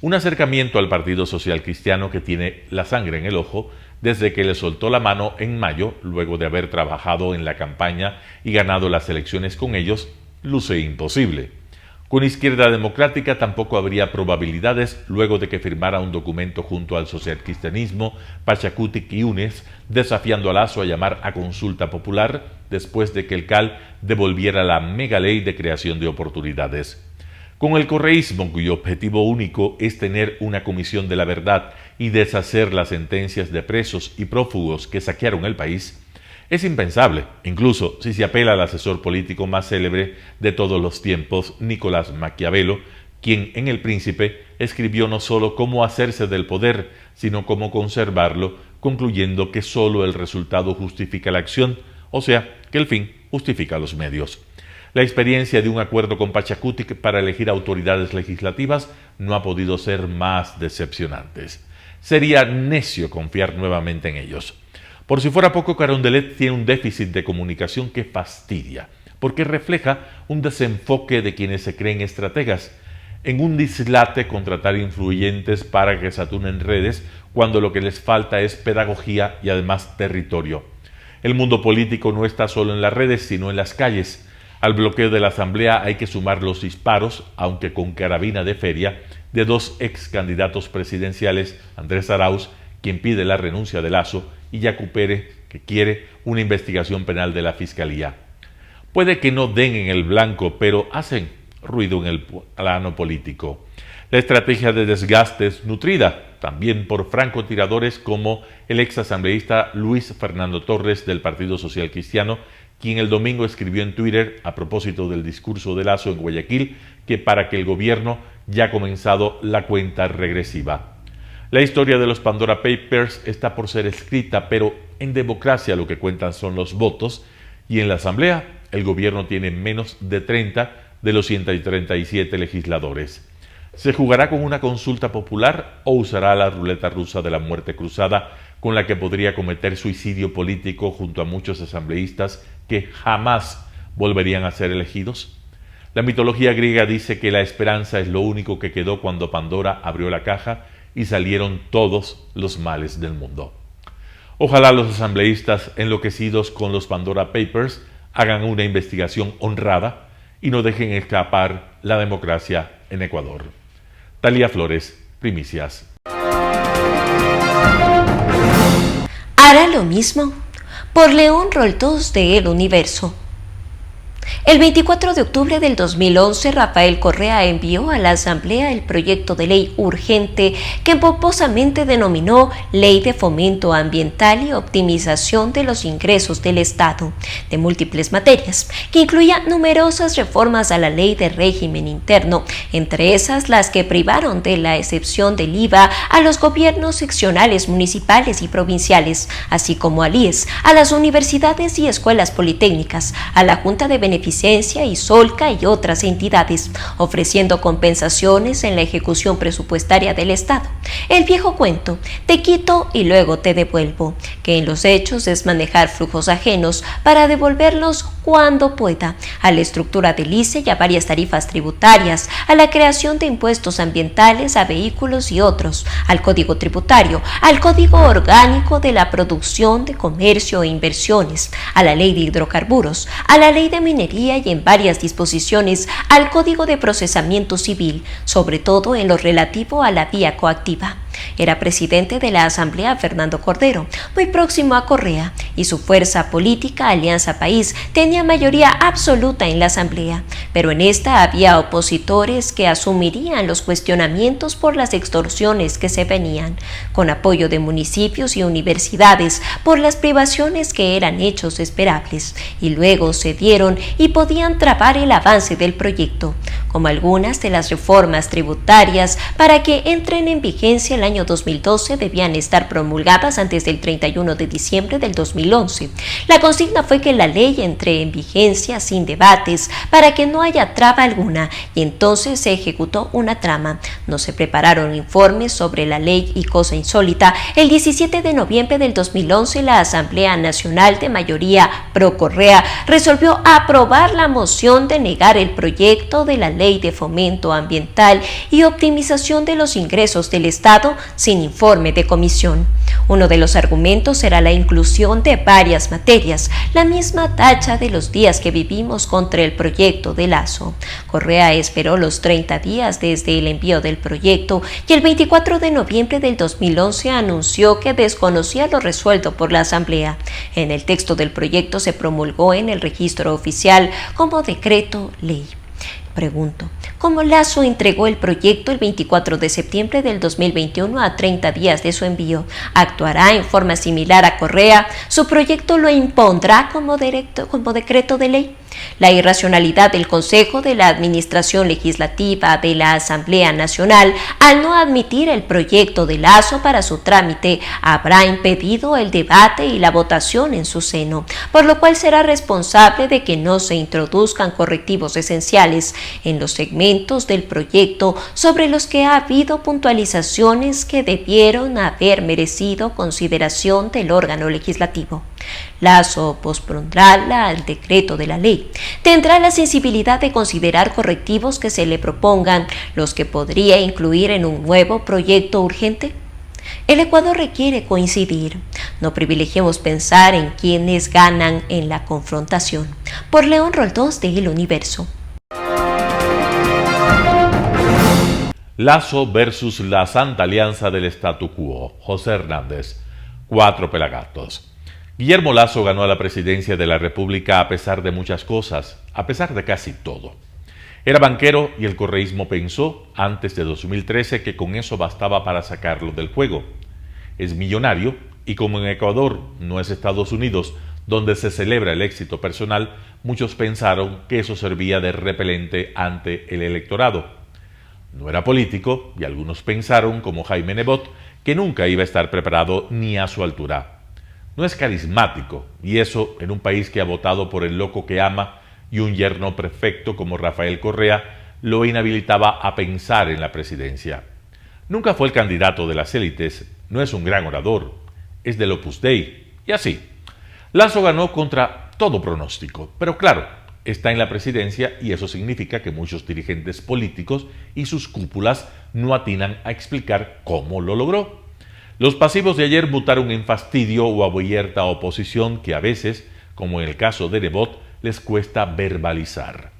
Un acercamiento al Partido Social Cristiano, que tiene la sangre en el ojo desde que le soltó la mano en mayo, luego de haber trabajado en la campaña y ganado las elecciones con ellos, luce imposible. Con Izquierda Democrática tampoco habría probabilidades luego de que firmara un documento junto al socialcristianismo, Pachakutik y UNES, desafiando a Lasso a llamar a consulta popular después de que el CAL devolviera la mega ley de creación de oportunidades. Con el correísmo, cuyo objetivo único es tener una comisión de la verdad y deshacer las sentencias de presos y prófugos que saquearon el país, es impensable, incluso si se apela al asesor político más célebre de todos los tiempos, Nicolás Maquiavelo, quien en El Príncipe escribió no solo cómo hacerse del poder, sino cómo conservarlo, concluyendo que solo el resultado justifica la acción, o sea, que el fin justifica los medios. La experiencia de un acuerdo con Pachakutik para elegir autoridades legislativas no ha podido ser más decepcionantes. Sería necio confiar nuevamente en ellos. Por si fuera poco, Carondelet tiene un déficit de comunicación que fastidia, porque refleja un desenfoque de quienes se creen estrategas, en un dislate contratar influyentes para que saturen redes cuando lo que les falta es pedagogía y además territorio. El mundo político no está solo en las redes, sino en las calles. Al bloqueo de la Asamblea hay que sumar los disparos, aunque con carabina de feria, de dos ex candidatos presidenciales, Andrés Arauz, quien pide la renuncia de Lasso, y Yacu Pérez, que quiere una investigación penal de la Fiscalía. Puede que no den en el blanco, pero hacen ruido en el plano político. La estrategia de desgaste es nutrida también por francotiradores como el ex asambleísta Luis Fernando Torres del Partido Social Cristiano, quien el domingo escribió en Twitter a propósito del discurso de Lasso en Guayaquil que para que el gobierno ya ha comenzado la cuenta regresiva. La historia de los Pandora Papers está por ser escrita, pero en democracia lo que cuentan son los votos, y en la Asamblea el gobierno tiene menos de 30 de los 137 legisladores. ¿Se jugará con una consulta popular o usará la ruleta rusa de la muerte cruzada, con la que podría cometer suicidio político junto a muchos asambleístas que jamás volverían a ser elegidos? La mitología griega dice que la esperanza es lo único que quedó cuando Pandora abrió la caja y salieron todos los males del mundo. Ojalá los asambleístas enloquecidos con los Pandora Papers hagan una investigación honrada y no dejen escapar la democracia en Ecuador. Talía Flores, Primicias. ¿Hará lo mismo? Por León Roltós de El Universo. El 24 de octubre del 2011, Rafael Correa envió a la Asamblea el proyecto de ley urgente que pomposamente denominó Ley de Fomento Ambiental y Optimización de los Ingresos del Estado, de múltiples materias, que incluía numerosas reformas a la Ley de Régimen Interno, entre esas las que privaron de la excepción del IVA a los gobiernos seccionales municipales y provinciales, así como al IES, a las universidades y escuelas politécnicas, a la Junta de Beneficiarios y Solca y otras entidades, ofreciendo compensaciones en la ejecución presupuestaria del Estado. El viejo cuento, te quito y luego te devuelvo, que en los hechos es manejar flujos ajenos para devolverlos cuando pueda, a la estructura del ICE y a varias tarifas tributarias, a la creación de impuestos ambientales a vehículos y otros, al Código Tributario, al Código Orgánico de la Producción, de Comercio e Inversiones, a la Ley de Hidrocarburos, a la Ley de Minería y en varias disposiciones al Código de Procesamiento Civil, sobre todo en lo relativo a la vía coactiva. Era presidente de la Asamblea Fernando Cordero, muy próximo a Correa, y su fuerza política, Alianza País, tenía mayoría absoluta en la Asamblea, pero en esta había opositores que asumirían los cuestionamientos por las extorsiones que se venían, con apoyo de municipios y universidades por las privaciones que eran hechos esperables, y luego cedieron y podían trabar el avance del proyecto, como algunas de las reformas tributarias para que entren en vigencia el año 2012 debían estar promulgadas antes del 31 de diciembre del 2011. La consigna fue que la ley entre en vigencia sin debates para que no haya traba alguna, y entonces se ejecutó una trama. No se prepararon informes sobre la ley y, cosa insólita, el 17 de noviembre del 2011 la Asamblea Nacional de mayoría pro Correa resolvió aprobar la moción de negar el proyecto de la Ley de Fomento Ambiental y Optimización de los Ingresos del Estado sin informe de comisión. Uno de los argumentos era la inclusión de varias materias, la misma tacha de los días que vivimos contra el proyecto de Lasso. Correa esperó los 30 días desde el envío del proyecto y el 24 de noviembre del 2011 anunció que desconocía lo resuelto por la Asamblea. En el texto del proyecto se promulgó en el registro oficial como decreto ley. Pregunto, ¿cómo Lasso entregó el proyecto el 24 de septiembre del 2021 a 30 días de su envío? ¿Actuará en forma similar a Correa? ¿Su proyecto lo impondrá como decreto de ley? La irracionalidad del Consejo de la Administración Legislativa de la Asamblea Nacional al no admitir el proyecto de Lasso para su trámite habrá impedido el debate y la votación en su seno, por lo cual será responsable de que no se introduzcan correctivos esenciales en los segmentos del proyecto sobre los que ha habido puntualizaciones que debieron haber merecido consideración del órgano legislativo. Lasso pospondrá el decreto de la ley. Tendrá la sensibilidad de considerar correctivos que se le propongan, los que podría incluir en un nuevo proyecto urgente. El Ecuador requiere coincidir. No privilegiemos pensar en quienes ganan en la confrontación. Por León Roldós de El Universo. Lasso versus la Santa Alianza del Statu Quo. José Hernández. 4 pelagatos. Guillermo Lasso ganó la presidencia de la República a pesar de muchas cosas, a pesar de casi todo. Era banquero y el correísmo pensó, antes de 2013, que con eso bastaba para sacarlo del juego. Es millonario y como en Ecuador no es Estados Unidos, donde se celebra el éxito personal, muchos pensaron que eso servía de repelente ante el electorado. No era político y algunos pensaron, como Jaime Nebot, que nunca iba a estar preparado ni a su altura. No es carismático, y eso en un país que ha votado por el loco que ama y un yerno perfecto como Rafael Correa lo inhabilitaba a pensar en la presidencia. Nunca fue el candidato de las élites, no es un gran orador, es del Opus Dei, y así. Lasso ganó contra todo pronóstico, pero claro, está en la presidencia y eso significa que muchos dirigentes políticos y sus cúpulas no atinan a explicar cómo lo logró. Los pasivos de ayer mutaron en fastidio o abierta oposición que a veces, como en el caso de Nebot, les cuesta verbalizar.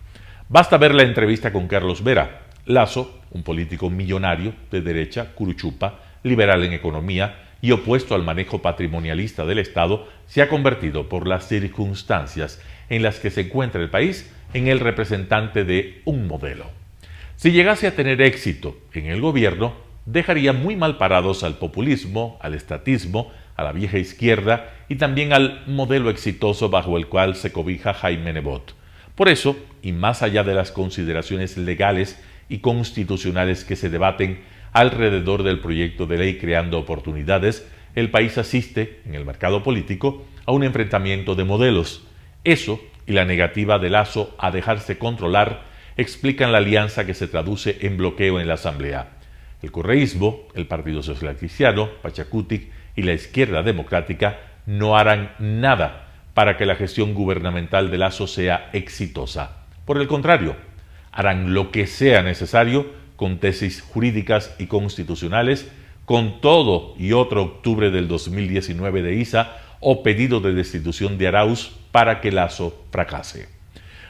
Basta ver la entrevista con Carlos Vera. Lasso, un político millonario, de derecha, curuchupa, liberal en economía y opuesto al manejo patrimonialista del Estado, se ha convertido por las circunstancias en las que se encuentra el país en el representante de un modelo. Si llegase a tener éxito en el gobierno, dejaría muy mal parados al populismo, al estatismo, a la vieja izquierda y también al modelo exitoso bajo el cual se cobija Jaime Nebot. Por eso, y más allá de las consideraciones legales y constitucionales que se debaten alrededor del proyecto de ley creando oportunidades, el país asiste, en el mercado político, a un enfrentamiento de modelos. Eso y la negativa de Lasso a dejarse controlar explican la alianza que se traduce en bloqueo en la Asamblea. El correísmo, el Partido Social Cristiano, Pachacutic y la izquierda democrática no harán nada para que la gestión gubernamental de Lasso sea exitosa. Por el contrario, harán lo que sea necesario con tesis jurídicas y constitucionales, con todo y otro octubre del 2019 de ISA o pedido de destitución de Arauz para que Lasso fracase.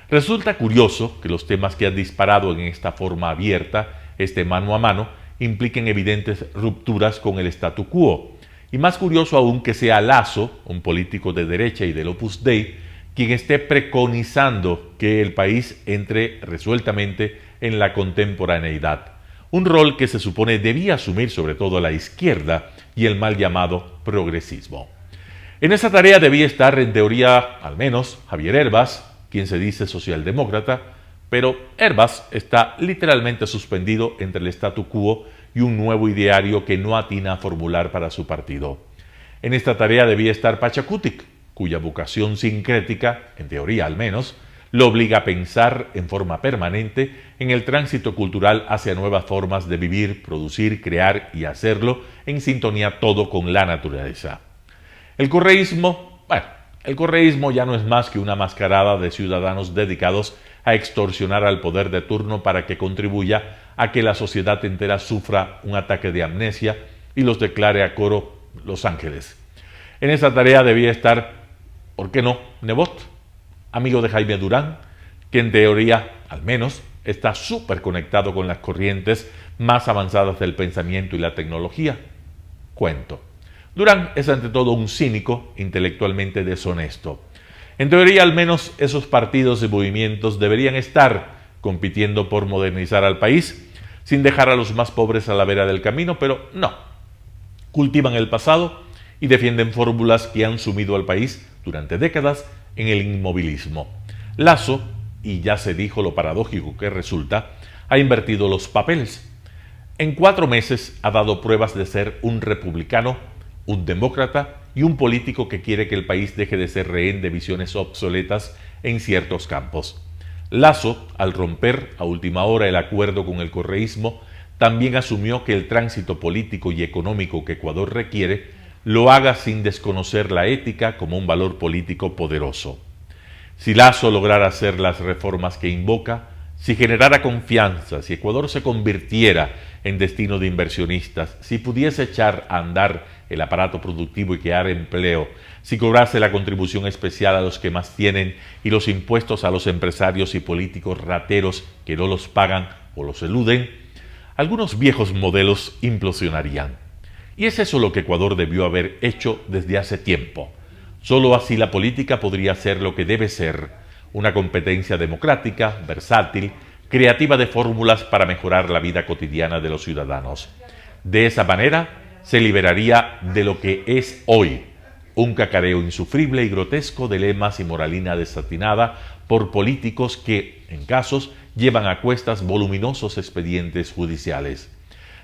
Resulta curioso que los temas que han disparado en esta forma abierta, este mano a mano, impliquen evidentes rupturas con el statu quo. Y más curioso aún que sea Lasso, un político de derecha y del Opus Dei, quien esté preconizando que el país entre resueltamente en la contemporaneidad, un rol que se supone debía asumir sobre todo la izquierda y el mal llamado progresismo. En esa tarea debía estar, en teoría, al menos, Javier Hervás, quien se dice socialdemócrata, pero Hervás está literalmente suspendido entre el statu quo y un nuevo ideario que no atina a formular para su partido. En esta tarea debía estar Pachacutic, cuya vocación sincrética, en teoría al menos, lo obliga a pensar en forma permanente en el tránsito cultural hacia nuevas formas de vivir, producir, crear y hacerlo en sintonía todo con la naturaleza. El correísmo ya no es más que una mascarada de ciudadanos dedicados a extorsionar al poder de turno para que contribuya a que la sociedad entera sufra un ataque de amnesia y los declare a coro Los Ángeles. En esa tarea debía estar, ¿por qué no?, Nebot, amigo de Jaime Durán, que en teoría, al menos, está súper conectado con las corrientes más avanzadas del pensamiento y la tecnología. Cuento. Durán es ante todo un cínico intelectualmente deshonesto. En teoría, al menos, esos partidos y movimientos deberían estar compitiendo por modernizar al país, sin dejar a los más pobres a la vera del camino, pero no. Cultivan el pasado y defienden fórmulas que han sumido al país durante décadas en el inmovilismo. Lasso, y ya se dijo lo paradójico que resulta, ha invertido los papeles. En 4 meses ha dado pruebas de ser un republicano, un demócrata y un político que quiere que el país deje de ser rehén de visiones obsoletas en ciertos campos. Lasso, al romper a última hora el acuerdo con el correísmo, también asumió que el tránsito político y económico que Ecuador requiere lo haga sin desconocer la ética como un valor político poderoso. Si Lasso lograra hacer las reformas que invoca, si generara confianza, si Ecuador se convirtiera en destino de inversionistas, si pudiese echar a andar el aparato productivo y crear empleo, si cobrase la contribución especial a los que más tienen y los impuestos a los empresarios y políticos rateros que no los pagan o los eluden, algunos viejos modelos implosionarían. Y es eso lo que Ecuador debió haber hecho desde hace tiempo. Solo así la política podría ser lo que debe ser, una competencia democrática, versátil, creativa de fórmulas para mejorar la vida cotidiana de los ciudadanos. De esa manera se liberaría de lo que es hoy, un cacareo insufrible y grotesco de lemas y moralina desatinada por políticos que, en casos, llevan a cuestas voluminosos expedientes judiciales.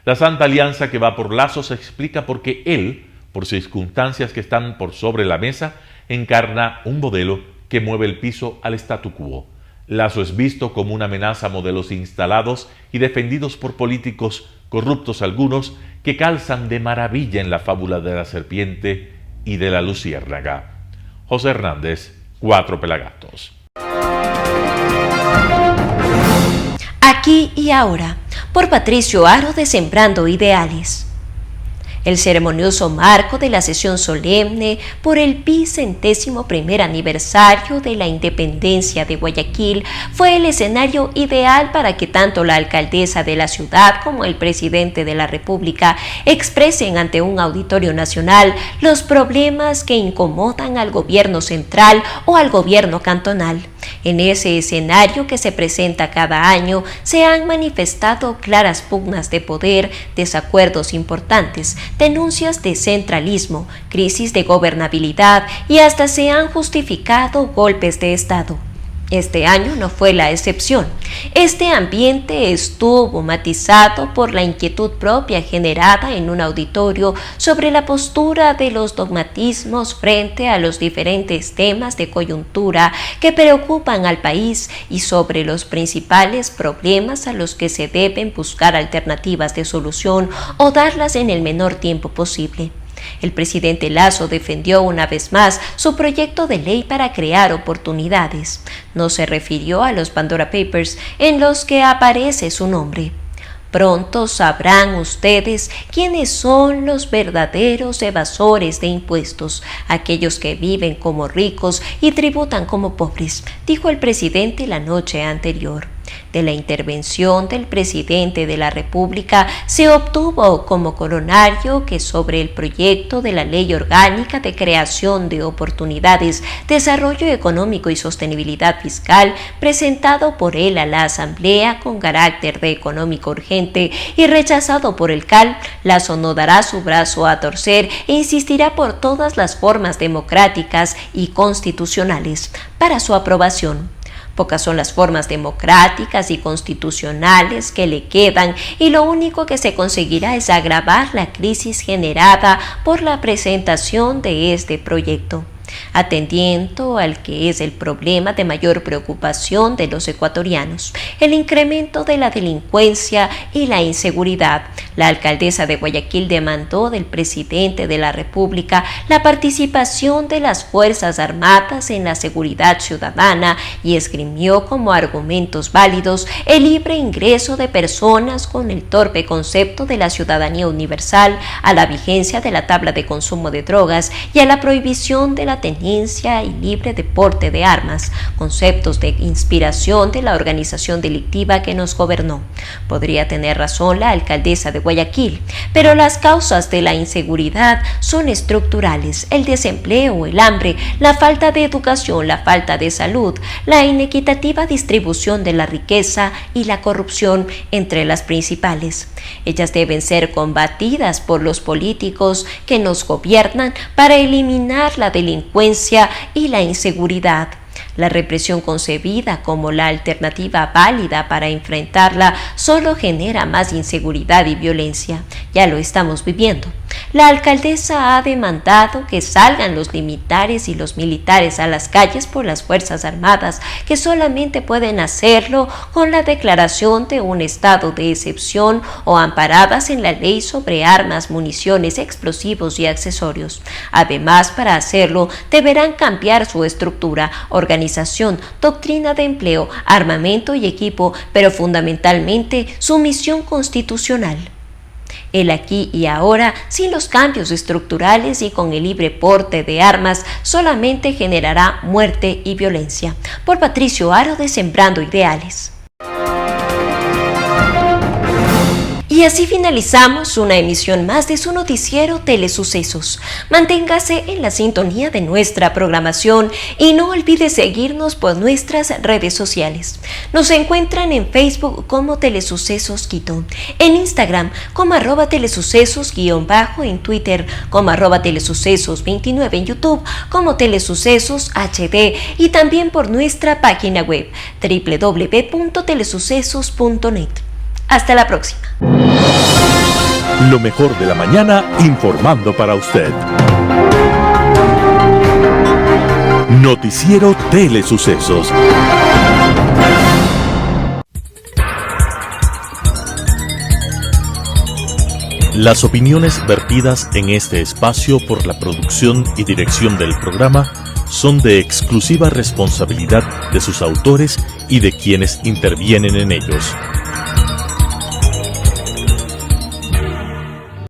La Santa Alianza que va por Lasso se explica porque él, por circunstancias que están por sobre la mesa, encarna un modelo que mueve el piso al statu quo. Lasso es visto como una amenaza a modelos instalados y defendidos por políticos corruptos algunos que calzan de maravilla en la fábula de la serpiente y de la luciérnaga. José Hernández, 4 Pelagatos. Aquí y ahora, por Patricio Aro de Sembrando Ideales. El ceremonioso marco de la sesión solemne por el 1.001.º aniversario de la independencia de Guayaquil fue el escenario ideal para que tanto la alcaldesa de la ciudad como el presidente de la República expresen ante un auditorio nacional los problemas que incomodan al gobierno central o al gobierno cantonal. En ese escenario que se presenta cada año se han manifestado claras pugnas de poder, desacuerdos importantes, denuncias de centralismo, crisis de gobernabilidad y hasta se han justificado golpes de Estado. Este año no fue la excepción. Este ambiente estuvo matizado por la inquietud propia generada en un auditorio sobre la postura de los dogmatismos frente a los diferentes temas de coyuntura que preocupan al país y sobre los principales problemas a los que se deben buscar alternativas de solución o darlas en el menor tiempo posible. El presidente Lasso defendió una vez más su proyecto de ley para crear oportunidades. No se refirió a los Pandora Papers en los que aparece su nombre. Pronto sabrán ustedes quiénes son los verdaderos evasores de impuestos, aquellos que viven como ricos y tributan como pobres, dijo el presidente la noche anterior. De la intervención del presidente de la República se obtuvo como corolario que sobre el proyecto de la Ley Orgánica de Creación de Oportunidades, Desarrollo Económico y Sostenibilidad Fiscal, presentado por él a la Asamblea con carácter de económico urgente y rechazado por el CAL, Lasso no dará su brazo a torcer e insistirá por todas las formas democráticas y constitucionales para su aprobación. Pocas son las formas democráticas y constitucionales que le quedan y lo único que se conseguirá es agravar la crisis generada por la presentación de este proyecto, atendiendo al que es el problema de mayor preocupación de los ecuatorianos, el incremento de la delincuencia y la inseguridad. La alcaldesa de Guayaquil demandó del presidente de la República la participación de las Fuerzas Armadas en la seguridad ciudadana y esgrimió como argumentos válidos el libre ingreso de personas con el torpe concepto de la ciudadanía universal, a la vigencia de la tabla de consumo de drogas y a la prohibición de la tenencia y libre deporte de armas, conceptos de inspiración de la organización delictiva que nos gobernó. Podría tener razón la alcaldesa de Guayaquil, pero las causas de la inseguridad son estructurales: el desempleo, el hambre, la falta de educación, la falta de salud, la inequitativa distribución de la riqueza y la corrupción, entre las principales. Ellas deben ser combatidas por los políticos que nos gobiernan para eliminar la delincuencia y la inseguridad. La represión concebida como la alternativa válida para enfrentarla solo genera más inseguridad y violencia. Ya lo estamos viviendo. La alcaldesa ha demandado que salgan los militares y los militares a las calles por las Fuerzas Armadas, que solamente pueden hacerlo con la declaración de un estado de excepción o amparadas en la ley sobre armas, municiones, explosivos y accesorios. Además, para hacerlo, deberán cambiar su estructura, organización, doctrina de empleo, armamento y equipo, pero fundamentalmente su misión constitucional. El aquí y ahora, sin los cambios estructurales y con el libre porte de armas, solamente generará muerte y violencia. Por Patricio Aro de Sembrando Ideales. Y así finalizamos una emisión más de su noticiero Telesucesos. Manténgase en la sintonía de nuestra programación y no olvide seguirnos por nuestras redes sociales. Nos encuentran en Facebook como Telesucesos Quito, en Instagram como @telesucesos_, en Twitter como @telesucesos29, en YouTube como Telesucesos HD y también por nuestra página web www.telesucesos.net. Hasta la próxima. Lo mejor de la mañana informando para usted. Noticiero Telesucesos. Las opiniones vertidas en este espacio por la producción y dirección del programa son de exclusiva responsabilidad de sus autores y de quienes intervienen en ellos.